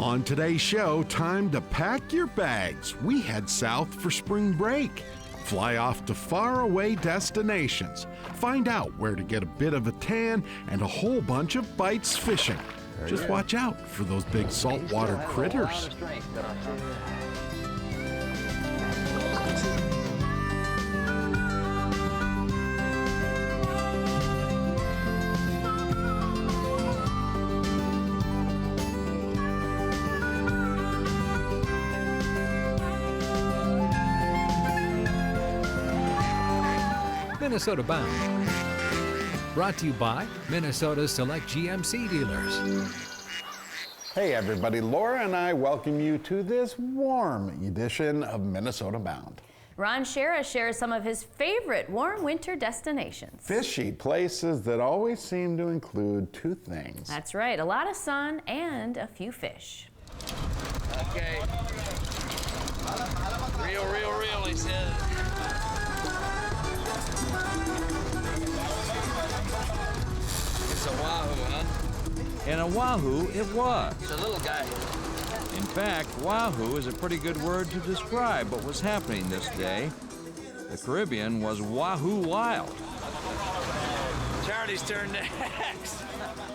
On today's show, time to pack your bags. We head south for spring break. Fly off to faraway destinations. Find out where to get a bit of a tan and a whole bunch of bites fishing. Just watch out for those big saltwater critters. Minnesota Bound. Brought to you by Minnesota's select GMC dealers. Hey everybody, Laura and I welcome you to this warm edition of Minnesota Bound. Ron Shera shares some of his favorite warm winter destinations. Fishy places that always seem to include two things. That's right, a lot of sun and a few fish. Okay. Real, he said. It's a wahoo, huh? And a wahoo it was. It's a little guy. In fact, wahoo is a pretty good word to describe what was happening this day. The Caribbean was wahoo wild. Charlie's turn next.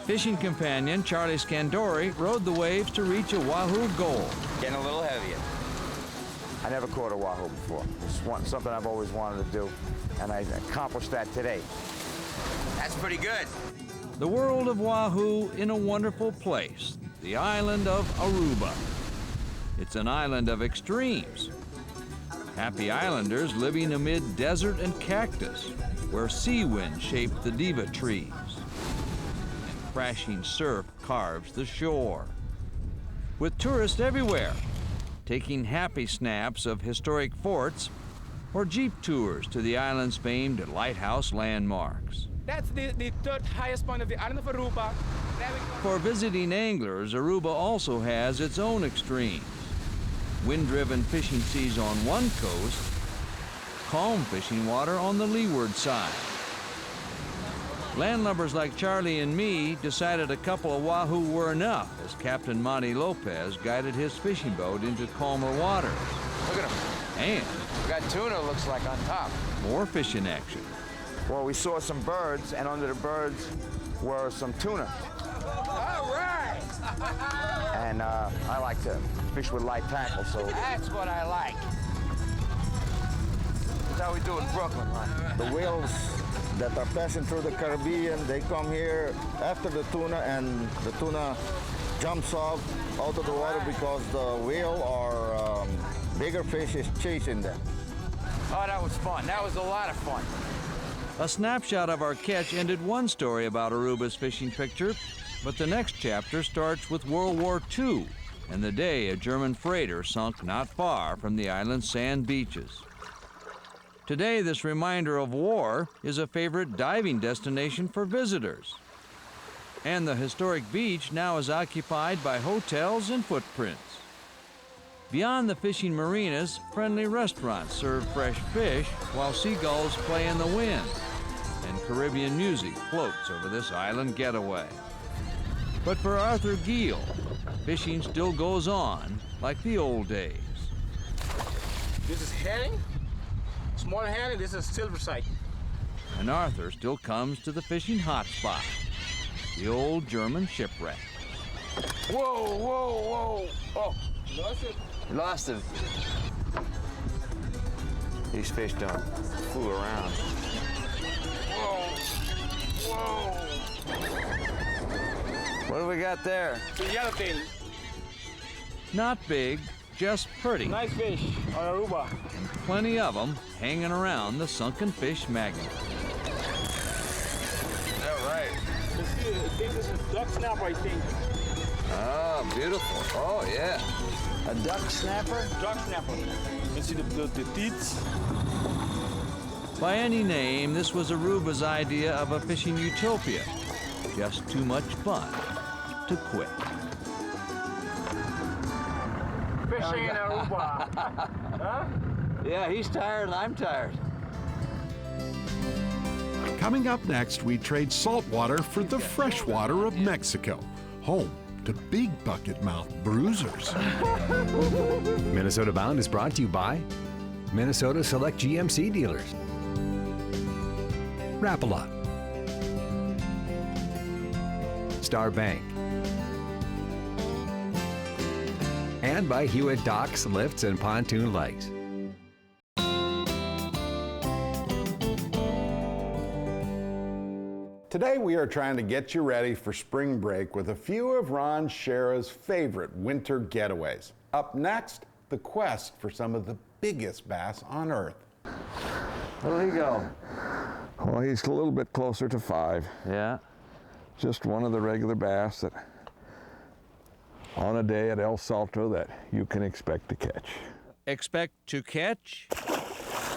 Fishing companion Charlie Scandori rode the waves to reach a wahoo goal. Getting a little heavier. I never caught a wahoo before. It's something I've always wanted to do, and I accomplished that today. That's pretty good. The world of wahoo in a wonderful place, the island of Aruba. It's an island of extremes. Happy islanders living amid desert and cactus, where sea winds shape the diva trees, and crashing surf carves the shore. With tourists everywhere, taking happy snaps of historic forts or jeep tours to the island's famed lighthouse landmarks. That's the third highest point of the island of Aruba. For visiting anglers, Aruba also has its own extremes. Wind-driven fishing seas on one coast, calm fishing water on the leeward side. Landlubbers like Charlie and me decided a couple of wahoo were enough as Captain Monty Lopez guided his fishing boat into calmer waters. Look at him. And We got tuna, looks like, on top. more fishing action. Well, we saw some birds, and under the birds were some tuna. All right. And I like to fish with light tackle, so That's what I like. That's how we do in Brooklyn, right? the whales that are passing through the Caribbean, they come here after the tuna, and the tuna jumps off out of the water because the whale or bigger fish is chasing them. Oh, that was fun. That was a lot of fun. A snapshot of our catch ended one story about Aruba's fishing picture, but the next chapter starts with World War II and the day a German freighter sunk not far from the island's sand beaches. Today, this reminder of war is a favorite diving destination for visitors. And the historic beach now is occupied by hotels and footprints. Beyond the fishing marinas, friendly restaurants serve fresh fish while seagulls play in the wind, and Caribbean music floats over this island getaway. But for Arthur Giel, fishing still goes on like the old days. This is herring, small herring, this is silverside. And Arthur still comes to the fishing hotspot, the old German shipwreck. Whoa, whoa, whoa. Oh, Lost it. lost it. These fish don't fool around. Whoa, whoa. What do we got there? The yellowfin, Not big, just pretty, nice fish on Aruba. and plenty of them hanging around the sunken fish magnet. All right. I think this is duck snapper, I think. Oh, beautiful. Oh, yeah. A duck snapper? Duck snapper. You see the teeth? By any name, this was Aruba's idea of a fishing utopia. Just too much fun to quit. Fishing in Aruba. Huh? Yeah, he's tired and I'm tired. Coming up next, we trade saltwater for the freshwater of Mexico, home to big bucket mouth bruisers. Minnesota Bound is brought to you by Minnesota Select GMC dealers, Rapala, Star Bank, and by Hewitt Docks, Lifts, and Pontoon Lakes. Today we are trying to get you ready for spring break with a few of Ron Shera's favorite winter getaways. Up next, the quest for some of the biggest bass on Earth. Where'd he go? Well, he's a little bit closer to 5. Yeah. Just one of the regular bass that on a day at El Salto that you can expect to catch. Expect to catch?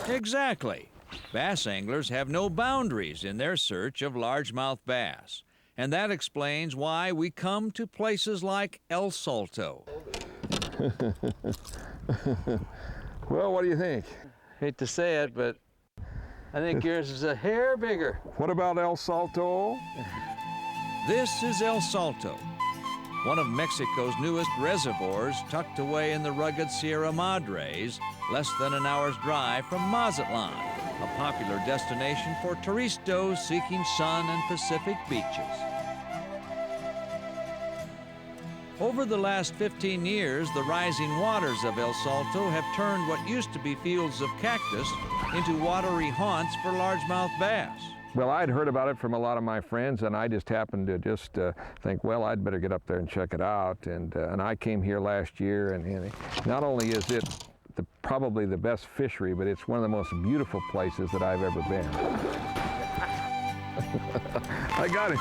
Exactly. Bass anglers have no boundaries in their search of largemouth bass, and that explains why we come to places like El Salto. Well, what do you think? Hate to say it, but I think yours is a hair bigger. What about El Salto? This is El Salto, one of Mexico's newest reservoirs tucked away in the rugged Sierra Madres, less than an hour's drive from Mazatlan, a popular destination for turistos seeking sun and Pacific beaches. Over the last 15 years, the rising waters of El Salto have turned what used to be fields of cactus into watery haunts for largemouth bass. Well, I'd heard about it from a lot of my friends, and I just happened to just think, well, I'd better get up there and check it out. And I came here last year, and not only is it probably the best fishery, but it's one of the most beautiful places that I've ever been. I got it.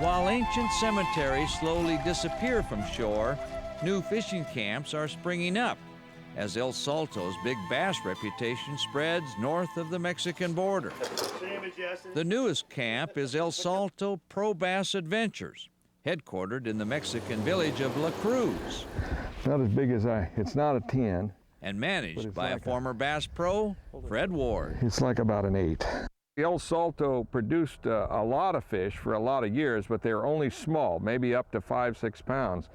While ancient cemeteries slowly disappear from shore, new fishing camps are springing up as El Salto's big bass reputation spreads north of the Mexican border. The newest camp is El Salto Pro Bass Adventures, headquartered in the Mexican village of La Cruz. Not as big as it's not a 10. And managed by a former bass pro, Fred Ward. It's like about an 8. El Salto produced a lot of fish for a lot of years, but they were only small, maybe up to 5-6 pounds.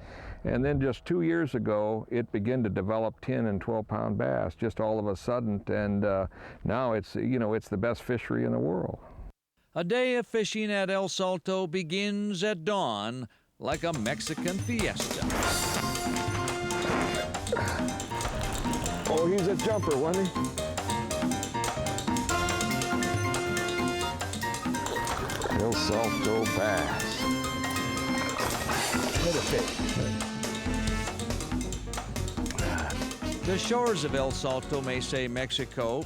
And then just 2 years ago, it began to develop 10 and 12-pound bass just all of a sudden. And now it's, it's the best fishery in the world. A day of fishing at El Salto begins at dawn like a Mexican fiesta. Oh, he's a jumper, wasn't he? El Salto bass. The shores of El Salto may say Mexico,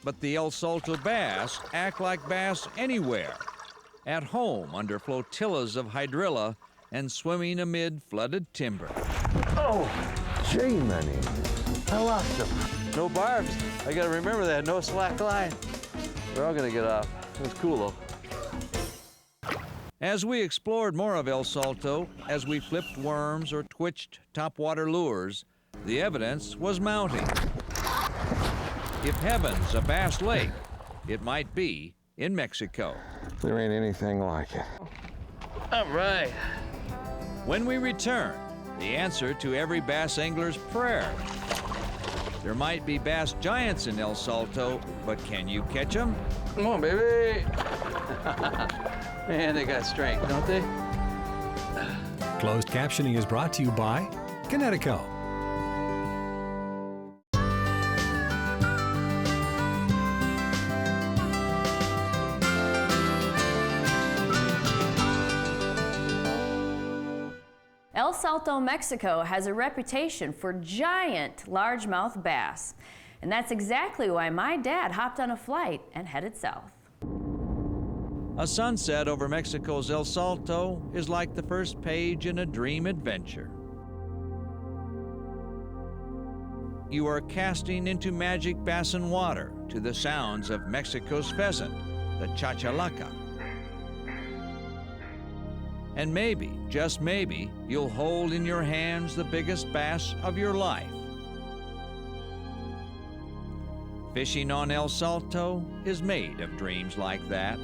but the El Salto bass act like bass anywhere. At home under flotillas of hydrilla and swimming amid flooded timber. Oh, J-Money. I lost him. No barbs. I gotta remember that. No slack line. We're all gonna get off. It was cool though. As we explored more of El Salto, as we flipped worms or twitched topwater lures, the evidence was mounting. If heaven's a bass lake, it might be in Mexico. There ain't anything like it. All right. When we return, the answer to every bass angler's prayer. There might be bass giants in El Salto, but can you catch them? Come on, baby. Man, they got strength, don't they? Closed captioning is brought to you by Connecticut. El Salto, Mexico has a reputation for giant largemouth bass. And that's exactly why my dad hopped on a flight and headed south. A sunset over Mexico's El Salto is like the first page in a dream adventure. You are casting into magic basin water to the sounds of Mexico's pheasant, the chachalaca. And maybe, just maybe, you'll hold in your hands the biggest bass of your life. Fishing on El Salto is made of dreams like that.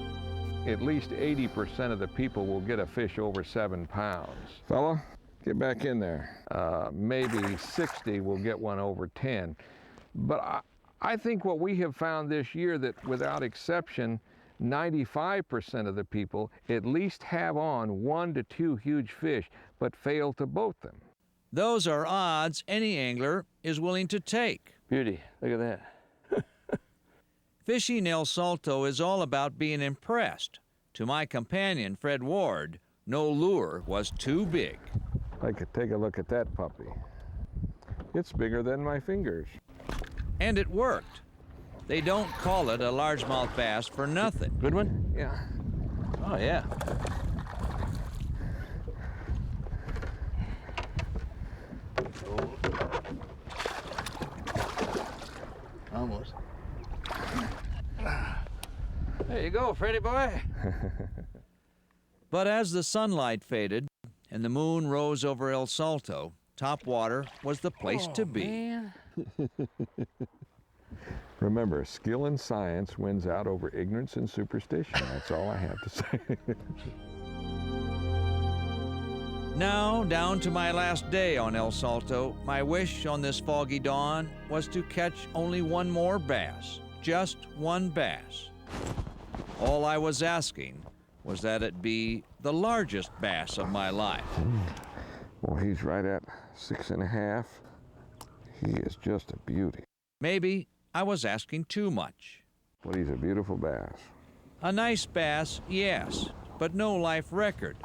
at least 80% of the people will get a fish over 7 pounds. Fella, get back in there. Maybe 60 will get one over 10. But I think what we have found this year, that without exception, 95% of the people at least have on 1 to 2 huge fish, but fail to boat them. Those are odds any angler is willing to take. Beauty, look at that. Fishing El Salto is all about being impressed. To my companion, Fred Ward, no lure was too big. I could take a look at that puppy. It's bigger than my fingers. And it worked. They don't call it a largemouth bass for nothing. Good one? Yeah. Oh, yeah. Almost. There you go, Freddy boy. But as the sunlight faded and the moon rose over El Salto, topwater was the place to be. Man. Remember, skill and science wins out over ignorance and superstition. That's all I have to say. Now, down to my last day on El Salto, my wish on this foggy dawn was to catch only one more bass. Just one bass. All I was asking was that it be the largest bass of my life. Well, he's right at 6.5. He is just a beauty. Maybe I was asking too much. But he's a beautiful bass. A nice bass, yes, but no life record.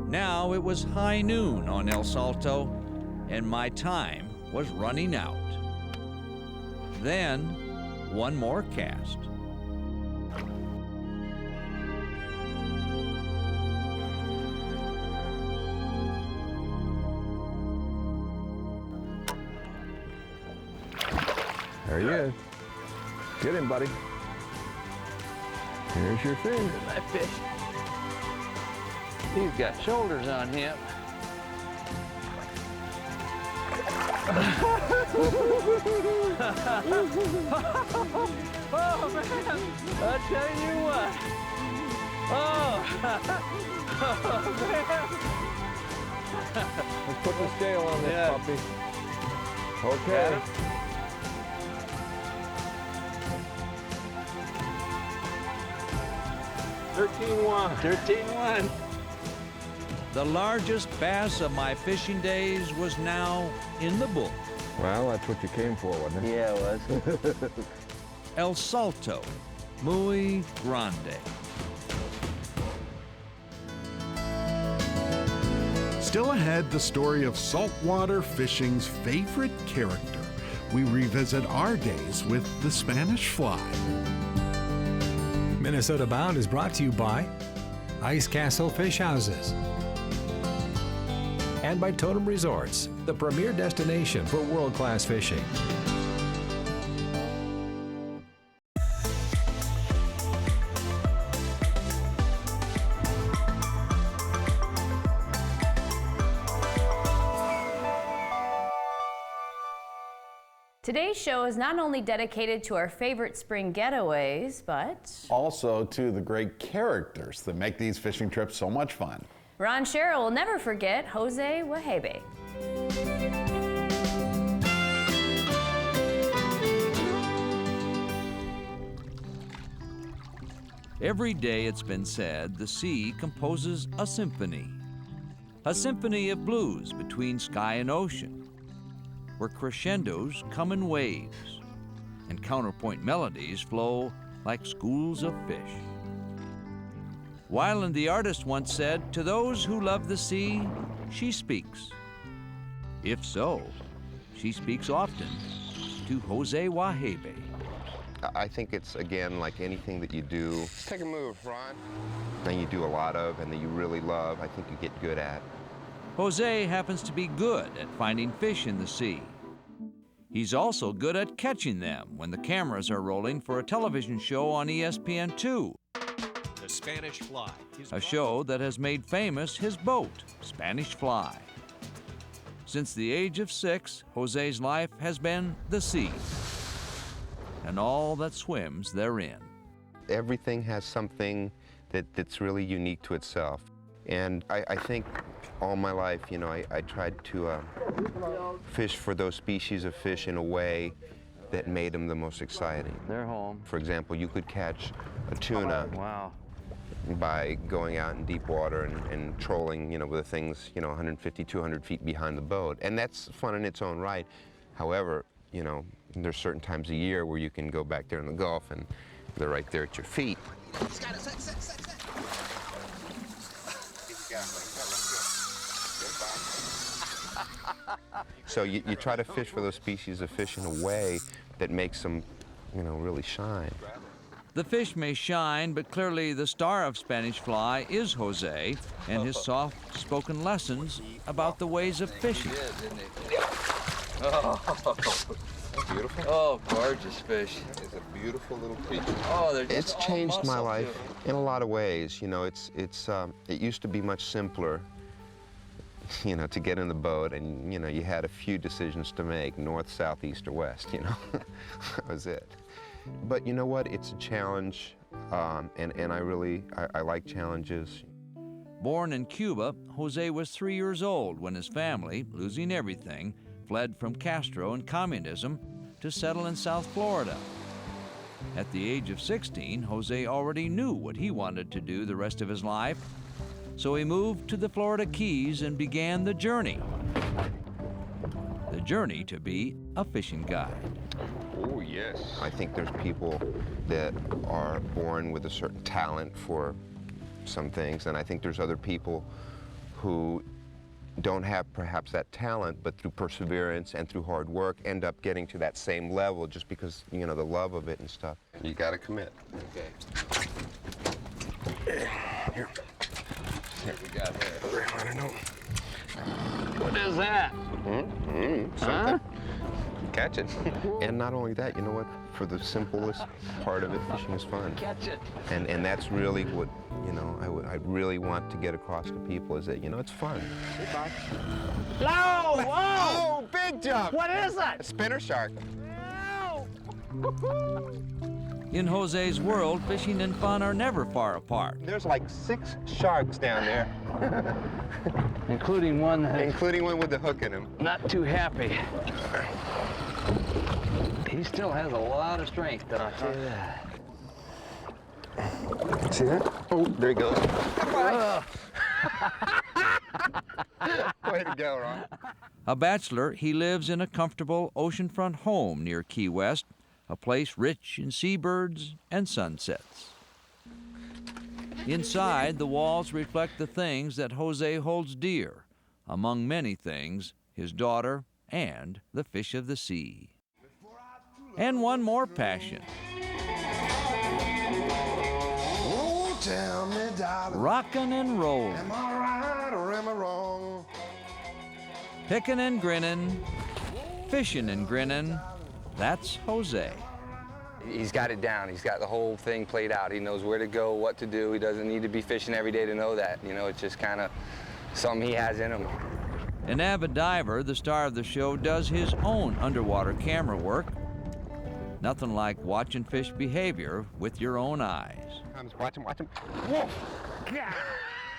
Now it was high noon on El Salto, and my time was running out. Then, one more cast. There he is. Get him, buddy. Here's your fish. My fish. He's got shoulders on him. Oh, man. I'll tell you what. Oh, man. Let's put the scale on this Yeah. puppy. Got Okay. him? 13-1. 13-1. The largest bass of my fishing days was now in the book. Well, that's what you came for, wasn't it? Yeah, it was. El Salto, muy grande. Still ahead, the story of saltwater fishing's favorite character. We revisit our days with the Spanish fly. Minnesota Bound is brought to you by Ice Castle Fish Houses and by Totem Resorts, the premier destination for world-class fishing. Today's show is not only dedicated to our favorite spring getaways, but Also to the great characters that make these fishing trips so much fun. Ron Scherer will never forget Jose Wejebe. Every day, it's been said, the sea composes a symphony of blues between sky and ocean, where crescendos come in waves and counterpoint melodies flow like schools of fish. Weiland the artist once said, "To those who love the sea, she speaks." If so, she speaks often to Jose Wejebe. I think it's, again, like anything that you do, Let's take a move, Ron. that you do a lot of and that you really love, I think you get good at. Jose happens to be good at finding fish in the sea. He's also good at catching them when the cameras are rolling for a television show on ESPN2. The Spanish Fly. A show that has made famous his boat, Spanish Fly. Since the age of 6, Jose's life has been the sea. and all that swims therein. Everything has something that's really unique to itself. And I think all my life, you know, I tried to fish for those species of fish in a way that made them the most exciting. They're home. For example, you could catch a tuna Wow. by going out in deep water and trolling, you know, with the things, you know, 150, 200 feet behind the boat. And that's fun in its own right. However, you know, there's certain times a year where you can go back there in the Gulf and they're right there at your feet. So you try to fish for those species of fish in a way that makes them, you know, really shine. The fish may shine, but clearly the star of Spanish Fly is Jose and his soft-spoken lessons about the ways of fishing. Oh, beautiful. Oh, gorgeous fish. It's a beautiful little creature. Oh, they're just It's all changed my muscle, life too. in a lot of ways. You know, it used to be much simpler, you know, to get in the boat, and, you know, you had a few decisions to make, north, south, east, or west, you know. That was it. But you know what? It's a challenge, and I like challenges. Born in Cuba, Jose was 3 years old when his family, losing everything, fled from Castro and communism to settle in South Florida. At the age of 16, Jose already knew what he wanted to do the rest of his life, so he moved to the Florida Keys and began the journey. The journey to be a fishing guide. Oh, yes. I think there's people that are born with a certain talent for some things, and I think there's other people who don't have perhaps that talent, but through perseverance and through hard work end up getting to that same level just because, you know, the love of it and stuff. You got to commit. Okay. Here. What we got here? I don't know. What is that? Something. Catch it. And not only that, you know what? For the simplest part of it, fishing is fun. Catch it. And that's really what, you know, I really want to get across to people is that, you know, it's fun. Goodbye. No! Whoa! Oh, big jump! What is that? A spinner shark. In Jose's world, fishing and fun are never far apart. There's like 6 sharks down there. Including one Including one with the hook in him. not too happy. He still has a lot of strength, I'll tell you that. See that? Oh, there he goes. Way to go, Ron. A bachelor, he lives in a comfortable oceanfront home near Key West, a place rich in seabirds and sunsets. Inside, the walls reflect the things that Jose holds dear, among many things, his daughter and the fish of the sea. And one more passion. Oh, tell me, darling, Rockin' and rollin', am I right or am I wrong? pickin' and grinnin', fishin' and grinnin', that's Jose. He's got it down. He's got the whole thing played out. He knows where to go, what to do. He doesn't need to be fishing every day to know that. You know, it's just kind of something he has in him. An avid diver, the star of the show does his own underwater camera work. Nothing like watching fish behavior with your own eyes. Watch him, watch him.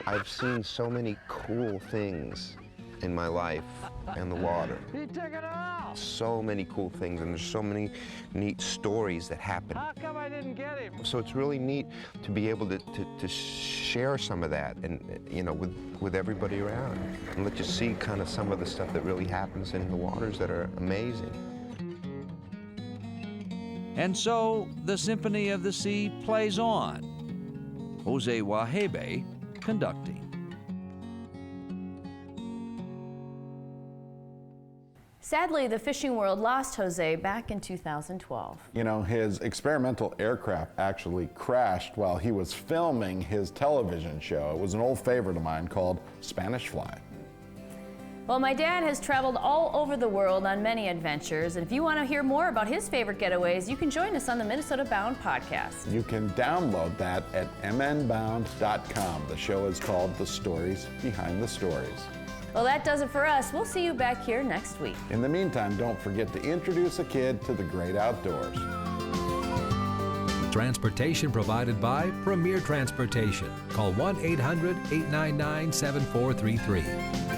I've seen so many cool things in my life in the water. He took it all. So many cool things, and there's so many neat stories that happen. How come I didn't get him? So it's really neat to be able to share some of that, and you know, with everybody around, and let you see kind of some of the stuff that really happens in the waters that are amazing. And so the Symphony of the Sea plays on. Jose Wejebe conducting. Sadly, the fishing world lost Jose back in 2012. You know, his experimental aircraft actually crashed while he was filming his television show. It was an old favorite of mine called Spanish Fly. Well, my dad has traveled all over the world on many adventures, and if you want to hear more about his favorite getaways, you can join us on the Minnesota Bound podcast. You can download that at mnbound.com. The show is called The Stories Behind the Stories. Well, that does it for us. We'll see you back here next week. In the meantime, don't forget to introduce a kid to the great outdoors. Transportation provided by Premier Transportation. Call 1-800-899-7433.